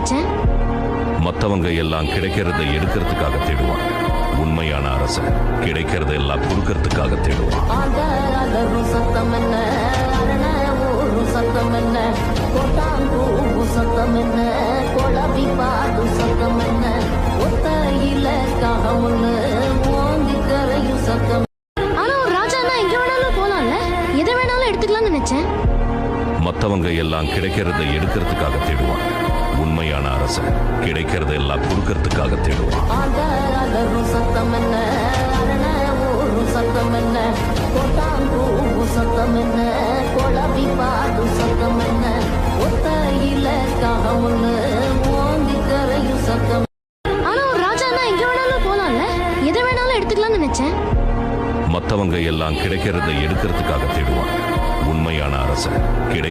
நினைச்சேன். மத்தவங்க எல்லாம் கிடைக்கிறத எடுக்கிறதுக்காக தேடுவான். உண்மையான அரசன் கிடைக்கிறத எல்லாம் கொடுக்கறதுக்காக தேடுவான். சத்தம் என்ன, சத்தம் என்ன, கொட்டாங்கூ சத்தம் என்ன, கொழவி பாடு சத்தம் என்ன, ஒத்தையில காமன்னு ஓங்கி கரையும் சத்தம். ஆனா ஒரு ராஜானா எங்க வேணாலும் போலாம்ல, எதை வேணாலும் எடுத்துக்கலாம்னு நினைச்சேன். மத்தவங்க எல்லாம் கிடைக்கிறத எடுக்கிறதுக்காக தேடுவான். உண்மையான அரசன் கிடைக்கிறத எல்லாம் கொடுக்கறதுக்காக தேடுவான். சத்தம் என்ன, சத்தம் என்ன, கொட்டாங்கூ சத்தம் என்ன, கொழவி பாடு சத்தம் என்ன, ஒத்தையில காமன்னு ஓங்கி கரையும் சத்தம். ஆனா ஒரு ராஜானா எங்க வேணாலும் போலாம்ல, எதை வேணாலும் எடுத்துக்கலாம்னு நினைச்சேன். மத்தவங்க எல்லாம் கிடைக்கிறத எடுக்கிறதுக்காக தேடுவான். உண்மையான அரசன் கிடை